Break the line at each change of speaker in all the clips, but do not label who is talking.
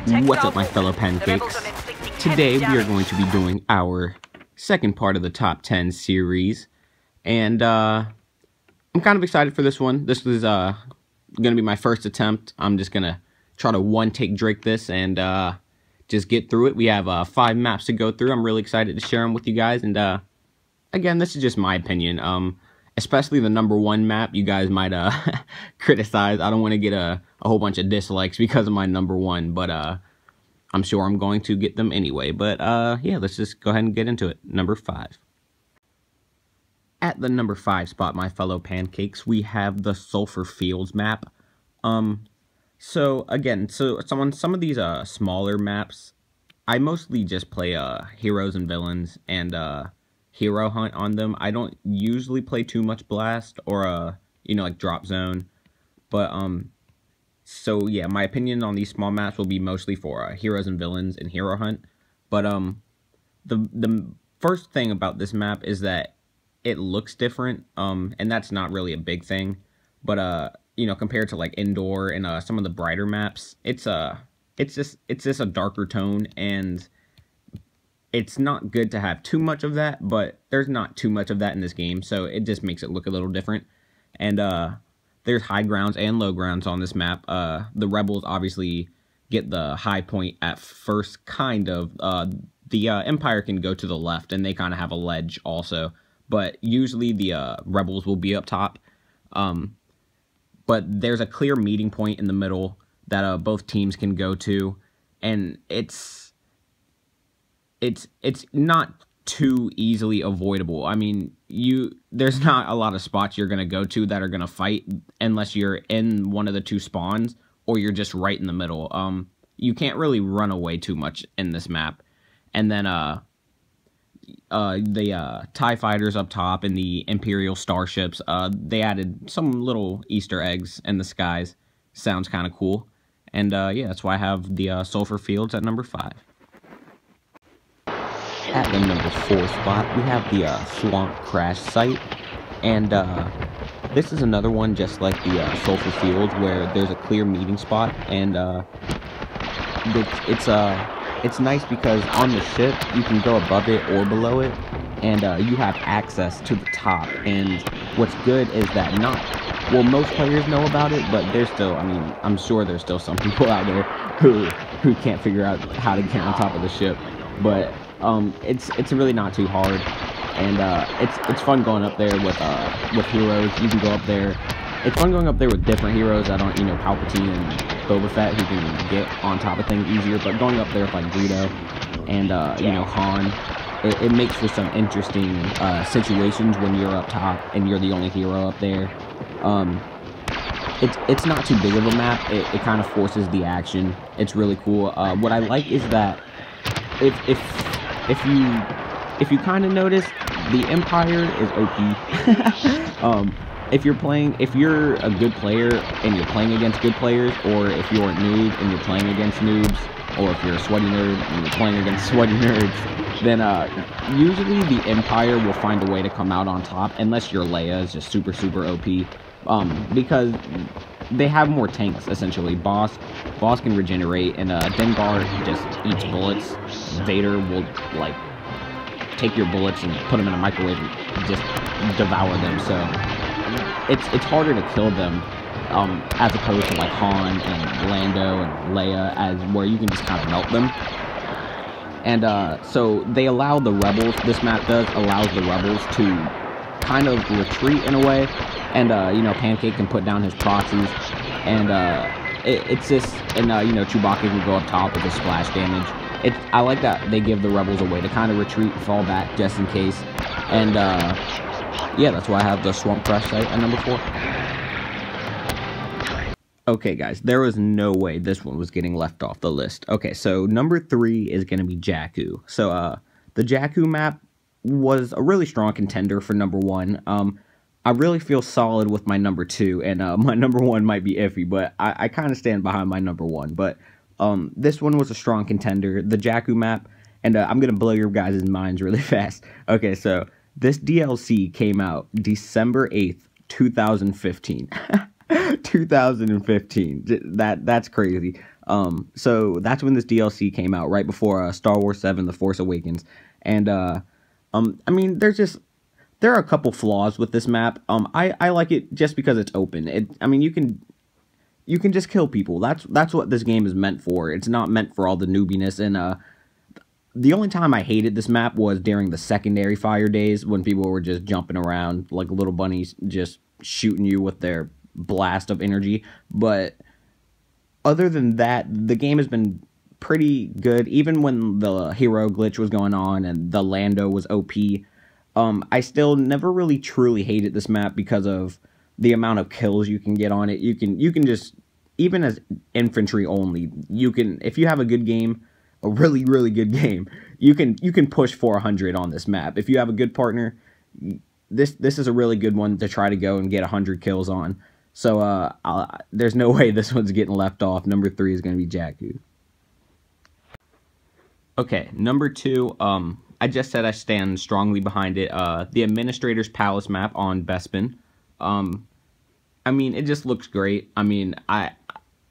What's up, my fellow pancakes? Today we are going to be doing our second part of the top 10 series, and I'm kind of excited for this one. This is going to be my first attempt. I'm just going to try to one-take Drake this and just get through it. We have 5 maps to go through. I'm really excited to share them with you guys, and again, this is just my opinion. Especially the number 1 map, you guys might criticize. I don't want to get a whole bunch of dislikes because of my number 1, but I'm sure I'm going to get them anyway. But yeah, let's just go ahead and get into it. Number 5. At the number 5 spot, my fellow pancakes, we have the Sulphur Fields map. So again, on some of these smaller maps, I mostly just play heroes and villains and hero hunt on them. I don't usually play too much blast or like drop zone, but so yeah, my opinion on these small maps will be mostly for heroes and villains and hero hunt. But the first thing about this map is that it looks different, and that's not really a big thing, but compared to like Endor and some of the brighter maps, it's just a darker tone, and it's not good to have too much of that, but there's not too much of that in this game, so it just makes it look a little different. And there's high grounds and low grounds on this map. The rebels obviously get the high point at first, kind of. The Empire can go to the left, and they kind of have a ledge also, but usually the rebels will be up top. But there's a clear meeting point in the middle that both teams can go to, and it's not too easily avoidable. I mean, there's not a lot of spots you're going to go to that are going to fight unless you're in one of the 2 spawns or you're just right in the middle. You can't really run away too much in this map. And then the TIE fighters up top and the Imperial starships, they added some little Easter eggs in the skies. Sounds kind of cool. And yeah, that's why I have the Sulphur Fields at number 5. At the number 4 spot, we have the Swamp Crash site, and this is another one just like the Sulphur Fields, where there's a clear meeting spot, and it's nice because on the ship you can go above it or below it, and you have access to the top. And what's good is that most players know about it, but there's still, I mean, I'm sure there's still some people out there who can't figure out how to get on top of the ship, but it's really not too hard, and it's fun going up there with heroes. You can go up there. It's fun going up there with different heroes that aren't, Palpatine and Boba Fett, who can get on top of things easier. But going up there with like Greedo and Han, it makes for some interesting situations when you're up top and you're the only hero up there. It's not too big of a map. It kind of forces the action. It's really cool. What I like is that if you kind of notice, the Empire is OP. If you're a good player and you're playing against good players, or if you're a noob and you're playing against noobs, or if you're a sweaty nerd and you're playing against sweaty nerds, then usually the Empire will find a way to come out on top, unless your Leia is just super OP, because they have more tanks, essentially. Boss can regenerate, and Dengar just eats bullets. Vader will, like, take your bullets and put them in a microwave and just devour them. So it's harder to kill them, as opposed to like Han and Lando and Leia, as where you can just kind of melt them. And so they allow the rebels, this map allows the rebels to kind of retreat in a way, and Pancake can put down his proxies, and it's just, and Chewbacca can go up top with his splash damage. I like that they give the rebels a way to kind of retreat, fall back just in case. And yeah, that's why I have the Swamp Crash site at number 4. Okay, guys, there was no way this one was getting left off the list. Okay, so number 3 is going to be Jakku. So the Jakku map was a really strong contender for number 1. I really feel solid with my number 2, and my number 1 might be iffy, but I kind of stand behind my number 1. But this one was a strong contender, the Jakku map, and I'm going to blow your guys' minds really fast. Okay, so this DLC came out December 8th, 2015. 2015. That's crazy. So that's when this DLC came out, right before Star Wars 7: The Force Awakens. And I mean, there are a couple flaws with this map. I like it just because it's open. I mean, you can just kill people. That's what this game is meant for. It's not meant for all the noobiness. And the only time I hated this map was during the secondary fire days, when people were just jumping around like little bunnies, just shooting you with their blast of energy. But other than that, the game has been pretty good. Even when the hero glitch was going on and the Lando was OP, I still never really truly hated this map because of the amount of kills you can get on it. You can just, even as infantry only, you can, if you have a good game, a really good game, you can push 400 on this map. If you have a good partner, this is a really good one to try to go and get 100 kills on. So there's no way this one's getting left off. Number 3 is going to be Jakku. Okay, number 2, I just said I stand strongly behind it. The Administrator's Palace map on Bespin. I mean, it just looks great. I mean, I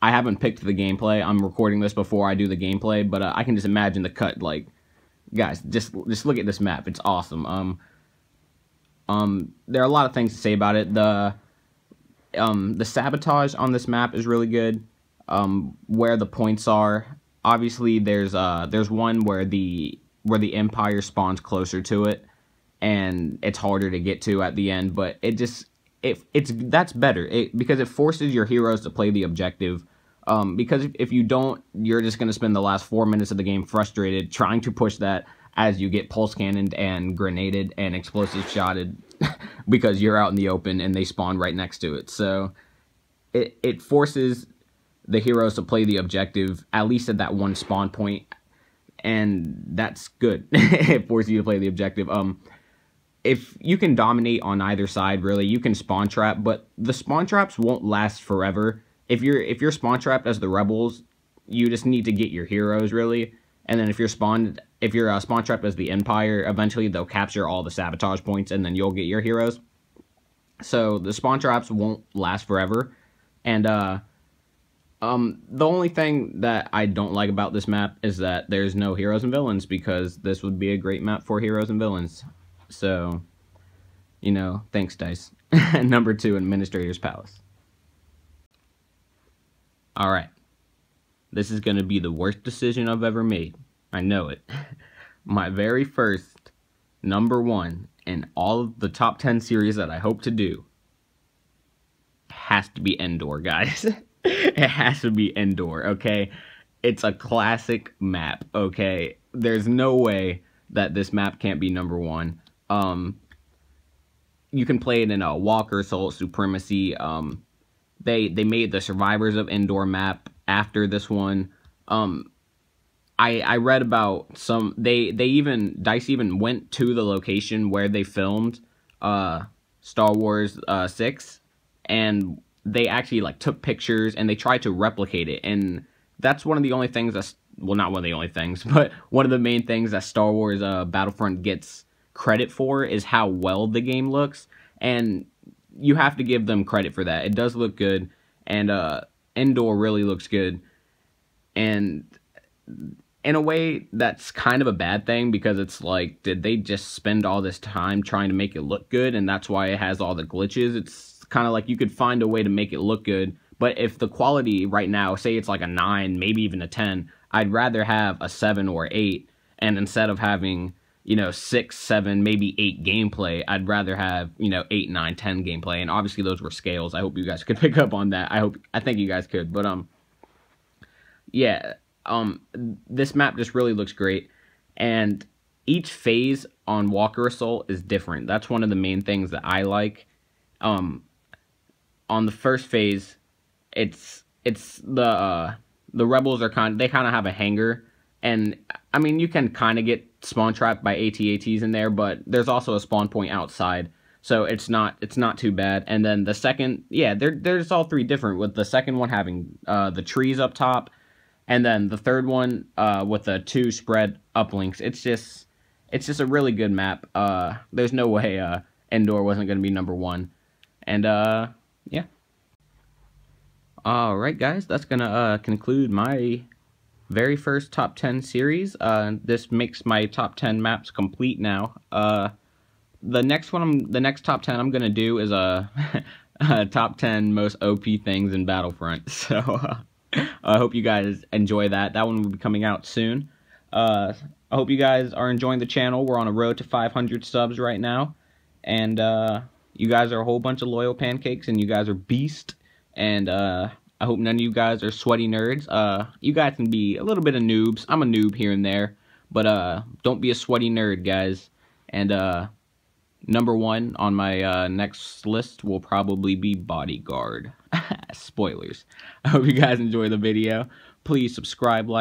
haven't picked the gameplay. I'm recording this before I do the gameplay, but I can just imagine the cut. Like, guys, just look at this map. It's awesome. There are a lot of things to say about it. The sabotage on this map is really good. Where the points are, obviously there's one where the Empire spawns closer to it, and it's harder to get to at the end. But that's better because it forces your heroes to play the objective. Because if you don't, you're just going to spend the last 4 minutes of the game frustrated trying to push that as you get pulse cannoned and grenaded and explosive shotted because you're out in the open and they spawn right next to it. So it forces the heroes to play the objective, at least at that one spawn point, and that's good. It forces you to play the objective. If you can dominate on either side, really, you can spawn trap, but the spawn traps won't last forever. If you're spawn trapped as the rebels, you just need to get your heroes, really. And then if you're spawn trapped as the Empire, eventually they'll capture all the sabotage points, and then you'll get your heroes. So the spawn traps won't last forever. And the only thing that I don't like about this map is that there's no heroes and villains, because this would be a great map for heroes and villains. So, you know, thanks, DICE. Number 2, Administrator's Palace. Alright. This is going to be the worst decision I've ever made. I know it. My very first number 1 in all of the top 10 series that I hope to do has to be Endor, guys. It has to be Endor, okay? It's a classic map, okay? There's no way that this map can't be number 1. You can play it in a Walker Assault Supremacy. They made the Survivors of Endor map after this one. I read about some, DICE even went to the location where they filmed Star Wars 6, and they actually like took pictures and they tried to replicate it. And that's one of the only things that's, well, not one of the only things, but one of the main things that Star Wars Battlefront gets credit for is how well the game looks, and you have to give them credit for that. It does look good, and Endor really looks good, and in a way that's kind of a bad thing, because it's like, did they just spend all this time trying to make it look good, and that's why it has all the glitches? It's kind of like you could find a way to make it look good, but if the quality right now, say it's like a 9, maybe even a 10, I'd rather have a 7 or 8, and instead of having, you know, 6, 7, maybe 8 gameplay, I'd rather have, you know, 8, 9, 10 gameplay. And obviously those were scales. I hope you guys could pick up on that. I think you guys could. But yeah, this map just really looks great, and each phase on Walker Assault is different. That's one of the main things that I like. On the first phase, it's the rebels are kind of have a hangar. And, I mean, you can kind of get spawn trapped by AT-ATs in there, but there's also a spawn point outside, so it's not too bad. And then the second, yeah, there's all 3 different, with the second one having the trees up top, and then the third one with the 2 spread uplinks. It's just a really good map. There's no way Endor wasn't going to be number 1. And, yeah. Alright guys, that's gonna conclude my very first top 10 series. This makes my top 10 maps complete now. The next top 10 I'm gonna do is a top 10 most OP things in Battlefront. So I hope you guys enjoy that. That one will be coming out soon. I hope you guys are enjoying the channel. We're on a road to 500 subs right now, and you guys are a whole bunch of loyal pancakes, and you guys are beast. And I hope none of you guys are sweaty nerds. You guys can be a little bit of noobs. I'm a noob here and there, but don't be a sweaty nerd, guys. And number one on my next list will probably be Bodyguard. Spoilers. I hope you guys enjoy the video. Please subscribe, like.